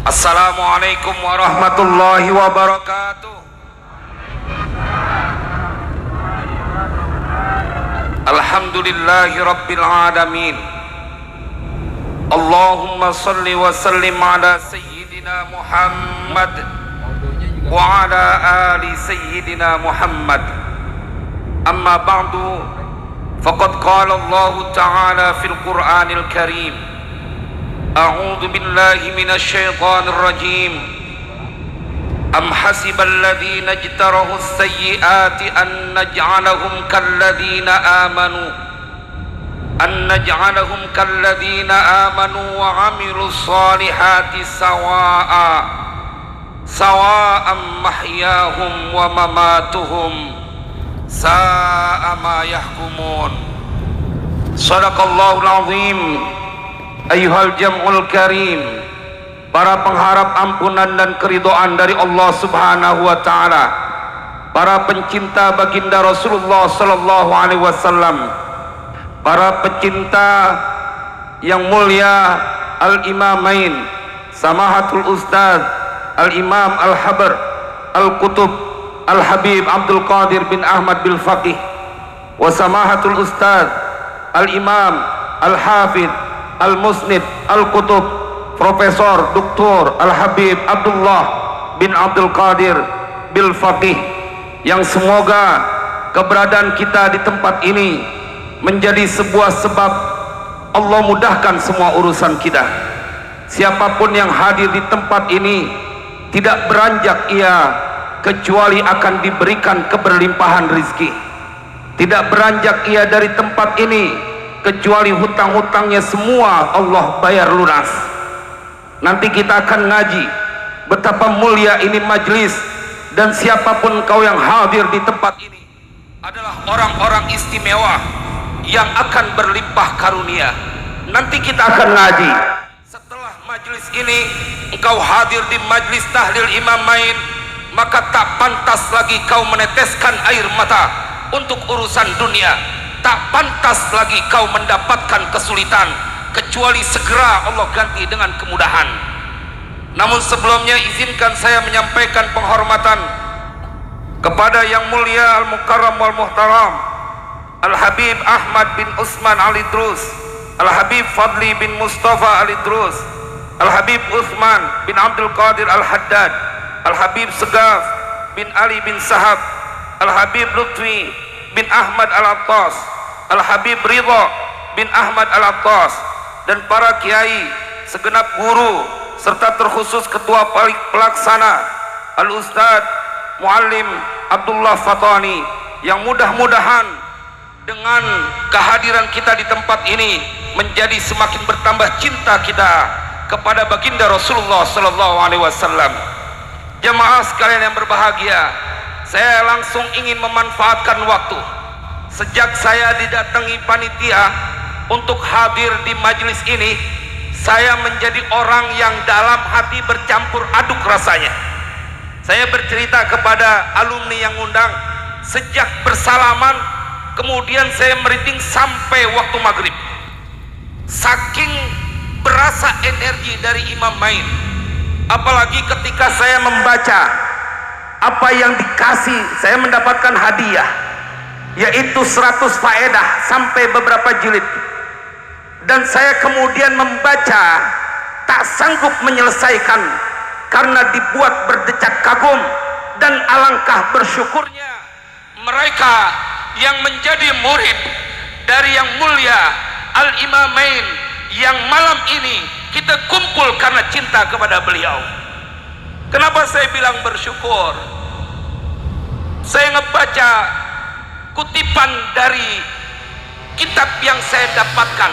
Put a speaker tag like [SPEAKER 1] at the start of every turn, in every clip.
[SPEAKER 1] Assalamualaikum warahmatullahi wabarakatuh. Alhamdulillahi rabbil alamin. Allahumma salli wa sallim ala sayyidina Muhammad wa ala ali sayyidina Muhammad. Amma ba'du, faqad qala Allah ta'ala fil Qur'anil Karim, a'udzu billahi minasy syaithanir rajim. Am hasibal ladzina ijtarahu as-sayyi'ati an naj'alahum kalladzina amanu wa 'amilus solihati sawa'an mahyahum wa mamatuhum sa'a ma yahkumun. Shadaqallahul azim. Ayyuhal jam'ul karim, para pengharap ampunan dan keridhaan dari Allah Subhanahu wa taala, para pencinta baginda Rasulullah sallallahu alaihi wasallam, para pecinta yang mulia al-imamain samahatul ustaz al-imam al-habr al-kutub al-habib Abdul Qadir bin Ahmad bil Faqih, wa samahatul ustaz al-imam al-hafidh al-musnid al-kutub Profesor Dr. Al-Habib Abdullah bin Abdul Qadir bil Faqih, yang semoga keberadaan kita di tempat ini menjadi sebuah sebab Allah mudahkan semua urusan kita. Siapapun yang hadir di tempat ini tidak beranjak ia kecuali akan diberikan keberlimpahan rizki. Tidak beranjak ia dari tempat ini kecuali hutang-hutangnya semua Allah bayar lunas. Nanti kita akan ngaji betapa mulia ini majlis, dan siapapun kau yang hadir di tempat ini adalah orang-orang istimewa yang akan berlimpah karunia. Nanti kita akan ngaji. Setelah majlis ini engkau hadir di majlis tahlil imamain, maka tak pantas lagi kau meneteskan air mata untuk urusan dunia. Tak pantas lagi kau mendapatkan kesulitan kecuali segera Allah ganti dengan kemudahan. Namun sebelumnya izinkan saya menyampaikan penghormatan kepada yang mulia al-mukarram wal muhtaram Al-Habib Ahmad bin Utsman Ali Drus, Al-Habib Fadli bin Mustafa Ali Drus, Al-Habib Utsman bin Abdul Qadir Al-Haddad, Al-Habib Segaf bin Ali bin Sahab, Al-Habib Lutfi bin Ahmad Al-Attas, Al-Habib Ridha bin Ahmad Al-Attas, dan para kiai, segenap guru, serta terkhusus ketua pelaksana Al-Ustadz Muallim Abdullah Fatani, yang mudah-mudahan dengan kehadiran kita di tempat ini menjadi semakin bertambah cinta kita kepada baginda Rasulullah sallallahu alaihi wasallam. Jamaah sekalian yang berbahagia, saya langsung ingin memanfaatkan waktu sejak saya didatangi panitia untuk hadir di majelis ini. Saya menjadi orang yang dalam hati bercampur aduk rasanya. Saya bercerita kepada alumni yang undang, sejak bersalaman kemudian saya meriting sampai waktu maghrib, saking berasa energi dari imam main. Apalagi ketika saya membaca apa yang dikasih, saya mendapatkan hadiah, yaitu 100 faedah sampai beberapa jilid, dan saya kemudian membaca tak sanggup menyelesaikan karena dibuat berdecak kagum. Dan alangkah bersyukurnya mereka yang menjadi murid dari yang mulia Al-Imamain, yang malam ini kita kumpul karena cinta kepada beliau. Kenapa saya bilang bersyukur? Saya ngebaca kutipan dari kitab yang saya dapatkan.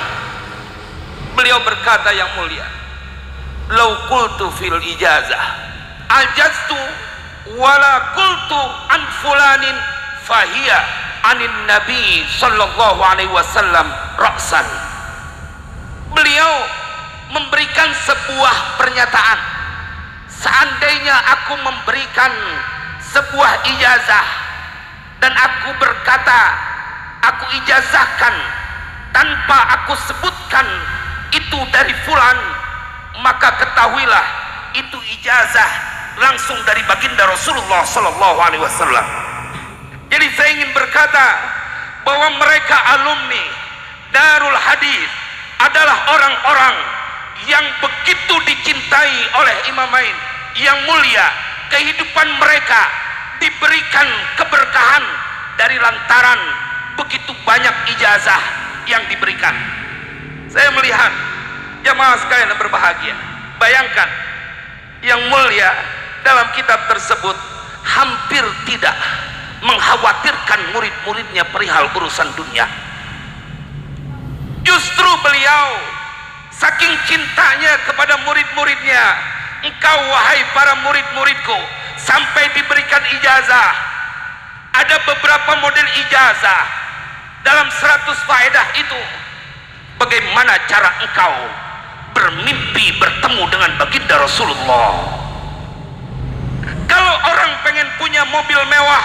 [SPEAKER 1] Beliau berkata yang mulia, "Lau qultu fil ijazah ajaztu wala qultu an fulanin fahiya anin nabi sallallahu alaihi wasallam ra'san." Beliau memberikan sebuah pernyataan, seandainya aku memberikan sebuah ijazah dan aku berkata aku ijazahkan tanpa aku sebutkan itu dari fulan, maka ketahuilah itu ijazah langsung dari baginda Rasulullah sallallahu alaihi wasallam. Jadi saya ingin berkata bahwa mereka alumni Darul Hadis adalah orang-orang yang begitu dicintai oleh Imamain yang mulia. Kehidupan mereka diberikan keberkahan dari lantaran begitu banyak ijazah yang diberikan. Saya melihat jamaah sekalian yang berbahagia, bayangkan yang mulia dalam kitab tersebut hampir tidak mengkhawatirkan murid-muridnya perihal urusan dunia. Justru beliau saking cintanya kepada murid-muridnya, engkau wahai para murid-muridku, sampai diberikan ijazah. Ada beberapa model ijazah dalam 100 faedah itu. Bagaimana cara engkau bermimpi bertemu dengan baginda Rasulullah? Kalau orang pengen punya mobil mewah,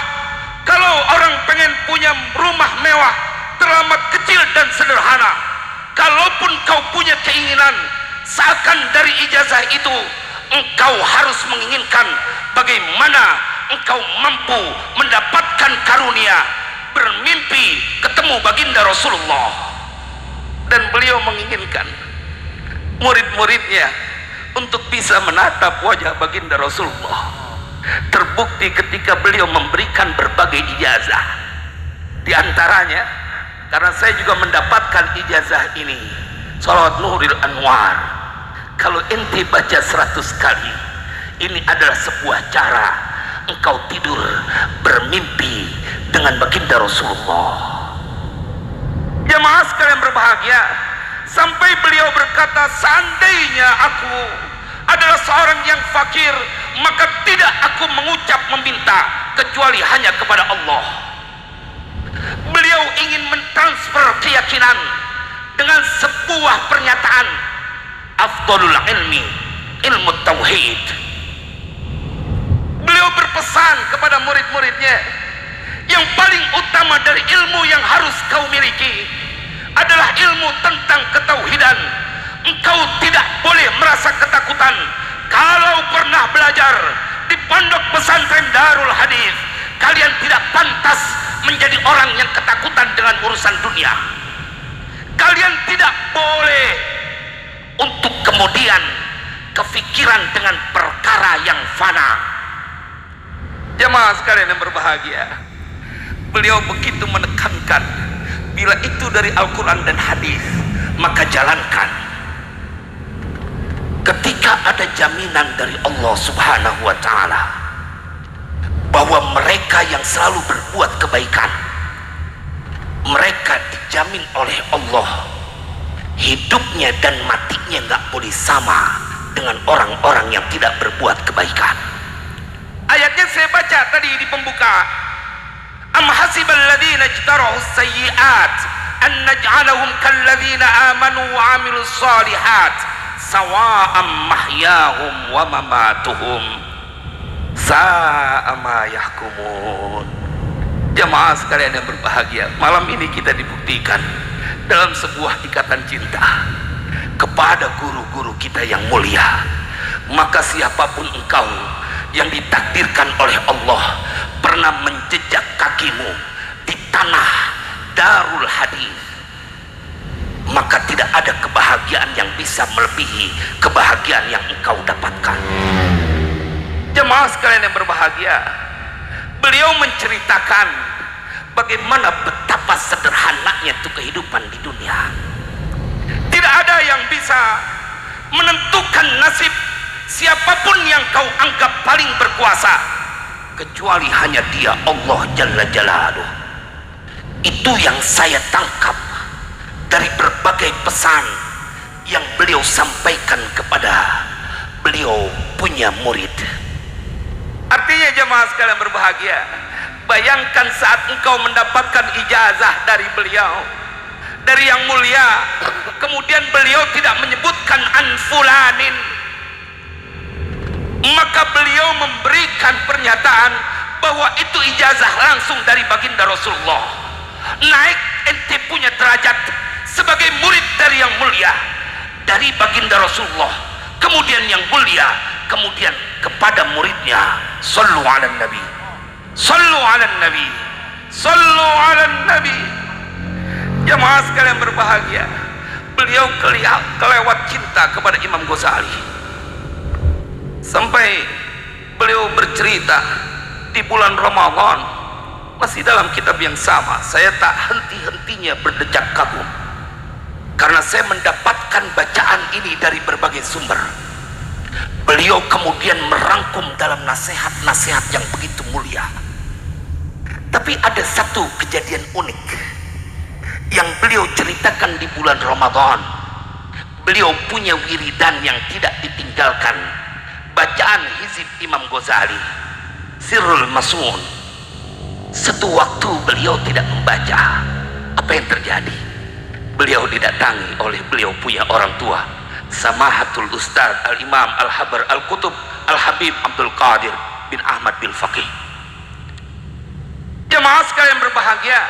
[SPEAKER 1] kalau orang pengen punya rumah mewah, teramat kecil dan sederhana, kalaupun kau punya keinginan, seakan dari ijazah itu engkau harus menginginkan bagaimana engkau mampu mendapatkan karunia bermimpi ketemu baginda Rasulullah. Dan beliau menginginkan murid-muridnya untuk bisa menatap wajah baginda Rasulullah. Terbukti ketika beliau memberikan berbagai ijazah. Di antaranya, karena saya juga mendapatkan ijazah ini, Shalawat Nuril Anwar. Kalau ente baca 100 kali, ini adalah sebuah cara engkau tidur bermimpi dengan baginda Rasulullah. Jamaah sekalian berbahagia, sampai beliau berkata, seandainya aku adalah seorang yang fakir, maka tidak aku mengucap meminta kecuali hanya kepada Allah. Beliau ingin mentransfer keyakinan dengan sebuah pernyataan, afdalul ilmi ilmu tauhid. Beliau berpesan kepada murid-muridnya, yang paling utama dari ilmu yang harus kau miliki adalah ilmu tentang ketauhidan. Engkau tidak boleh merasa ketakutan kalau pernah belajar di pondok pesantren Darul Hadis. Kalian tidak pantas menjadi orang yang ketakutan dengan urusan dunia. Kalian tidak boleh untuk kemudian kefikiran dengan perkara yang fana. Jemaah sekalian yang berbahagia, beliau begitu menekankan, bila itu dari Al-Quran dan hadis, maka jalankan. Ketika ada jaminan dari Allah Subhanahu wa Ta'ala bahwa mereka yang selalu berbuat kebaikan, mereka dijamin oleh Allah hidupnya dan matinya nggak boleh sama dengan orang-orang yang tidak berbuat kebaikan. Ayatnya saya baca tadi di pembuka, am hasibal ladzina ijtarahus sayyi'at an naj'alahum kal ladzina amanu wa 'amilus shalihat sawa'am mahyahum wa mamatuhum sa'a ma yahkumun. Jamaah sekalian yang berbahagia, malam ini kita dibuktikan dalam sebuah ikatan cinta kepada guru-guru kita yang mulia. Maka siapapun engkau yang ditakdirkan oleh Allah pernah menjejak kakimu di tanah Darul Hadis, maka tidak ada kebahagiaan yang bisa melebihi kebahagiaan yang engkau dapatkan. Jemaah sekalian yang berbahagia, beliau menceritakan bagaimana betapa sederhananya itu kehidupan di dunia. Tidak ada yang bisa menentukan nasib siapapun yang kau anggap paling berkuasa kecuali hanya Dia, Allah Jalla Jalaluh. Itu yang saya tangkap dari berbagai pesan yang beliau sampaikan kepada beliau punya murid. Artinya jemaah sekalian berbahagia, bayangkan saat engkau mendapatkan ijazah dari beliau, dari yang mulia, kemudian beliau tidak menyebutkan anfulanin, maka beliau memberikan pernyataan bahwa itu ijazah langsung dari baginda Rasulullah. Naik ente punya derajat sebagai murid dari yang mulia, dari baginda Rasulullah, kemudian yang mulia kemudian kepada muridnya, sallu ala nabi, sallu ala nabi, sallu ala nabi. Jamaah sekalian berbahagia, beliau kelewat cinta kepada Imam Ghazali sampai beliau bercerita di bulan Ramadan, masih dalam kitab yang sama, saya tak henti-hentinya berdecak kagum karena saya mendapatkan bacaan ini dari berbagai sumber. Beliau kemudian merangkum dalam nasihat-nasihat yang begitu mulia. Tapi ada satu kejadian unik yang beliau ceritakan di bulan Ramadan. Beliau punya wiridan yang tidak ditinggalkan, bacaan hizib Imam Ghazali, Sirrul Masun. Satu waktu beliau tidak membaca. Apa yang terjadi? Beliau didatangi oleh beliau punya orang tua, Samahatul Ustaz Al-Imam Al-Habar Al-Qutub Al-Habib Abdul Qadir bin Ahmad bin Faqih. Jemaah sekalian berbahagia,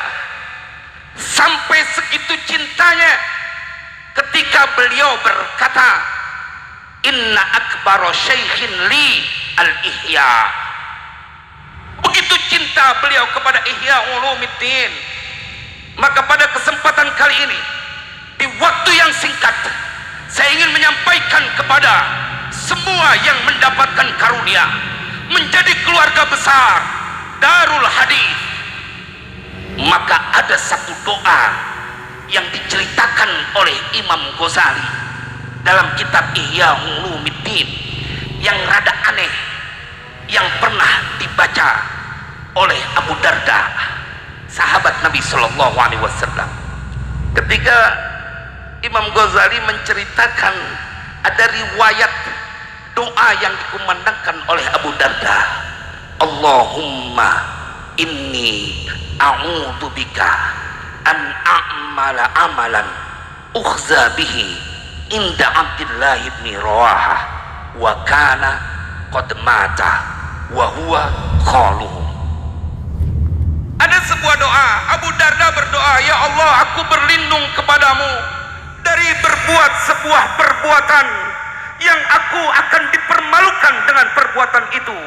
[SPEAKER 1] sampai segitu cintanya ketika beliau berkata, inna akbaro syaikhin li al-ihya. Begitu cinta beliau kepada Ihya Ulumuddin, maka pada kesempatan kali ini, di waktu yang singkat, saya ingin menyampaikan kepada semua yang mendapatkan karunia menjadi keluarga besar Darul Hadis, maka ada satu doa yang diceritakan oleh Imam Ghazali dalam kitab Ihya Ulumuddin yang rada aneh, yang pernah dibaca oleh Abu Darda, sahabat Nabi Shallallahu Alaihi Wasallam. Ketika Imam Ghazali menceritakan ada riwayat doa yang dikumandangkan oleh Abu Darda, Allahumma inni a'udzubika an a'mala amalan ukhza bihi inda Abdullah bin Rawahah wa kana qad mata wa huwa khaluhu. Ada sebuah doa, Abu Darda berdoa, ya Allah, aku berlindung kepadamu dari berbuat sebuah perbuatan yang aku akan dipermalukan dengan perbuatan itu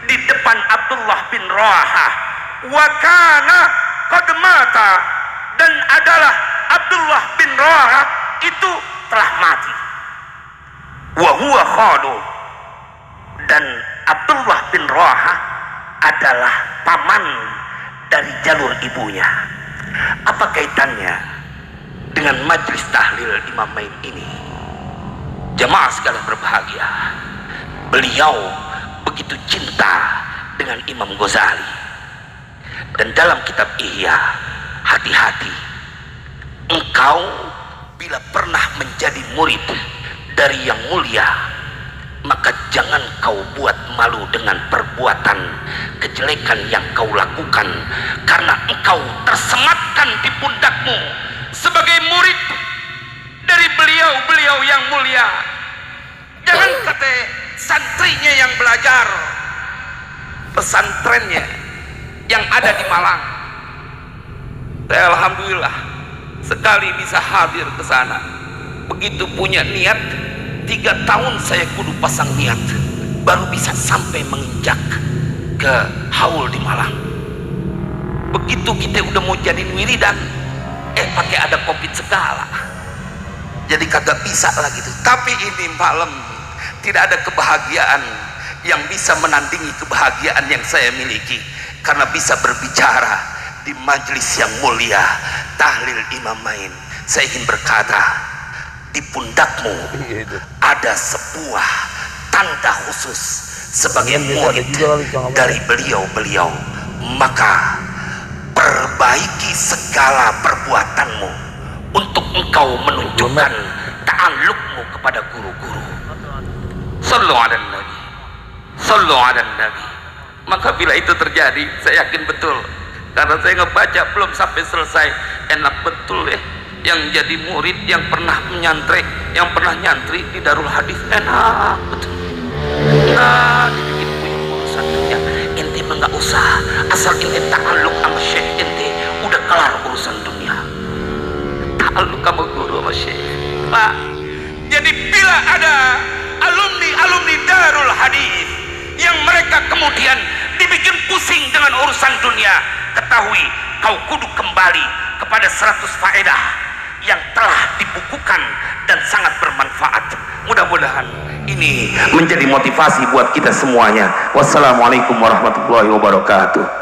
[SPEAKER 1] di depan Abdullah bin Rawahah, wa kana qad mata, dan adalah Abdullah bin Rawahah itu telah mati, wa huwa khalu, dan Abdullah bin Rawahah adalah paman dari jalur ibunya. Apa kaitannya dengan majlis tahlil Imamain ini? Jemaah sekalian berbahagia, beliau begitu cinta dengan Imam Ghazali. Dan dalam kitab Ihya, hati-hati engkau bila pernah menjadi murid dari yang mulia, maka jangan kau buat malu dengan perbuatan kejelekan yang kau lakukan, karena engkau tersematkan di pundakmu sebagai murid dari beliau-beliau yang mulia. Jangan kata santrinya yang belajar pesantrennya yang ada di Malang. Saya alhamdulillah sekali bisa hadir ke sana. Begitu punya niat, 3 tahun saya kudu pasang niat baru bisa sampai menginjak ke haul di Malang. Begitu kita udah mau jadi wiridan, pakai ada covid segala, jadi kagak bisa lagi tuh. Tapi ini malam tidak ada kebahagiaan yang bisa menandingi kebahagiaan yang saya miliki karena bisa berbicara di majelis yang mulia tahlil Imamain. Saya ingin berkata, di pundakmu ada sebuah tanda khusus sebagai murid dari beliau-beliau. Maka perbaiki segala perbuatanmu untuk engkau menunjukkan ta'alluqmu kepada guru-guru. Sallu ala nabi, sallu ala nabi. Maka bila itu terjadi, saya yakin betul, karena saya ngebaca belum sampai selesai, enak betul ya. Yang jadi murid yang pernah menyantri, yang pernah nyantri di Darul Hadis, enak betul. Nah, dibikin punya urusan dunia, inti mah nggak usah, asal inti ta'alluq sama syekh, inti udah kelar urusan dunia. Ta'alluq sama guru sama syekh. Nah, jadi bila ada alumni Darul kemudian dibikin pusing dengan urusan dunia. Ketahui kau kudu kembali kepada 100 faedah yang telah dibukukan dan sangat bermanfaat. Mudah-mudahan ini menjadi motivasi buat kita semuanya. Wassalamualaikum warahmatullahi wabarakatuh.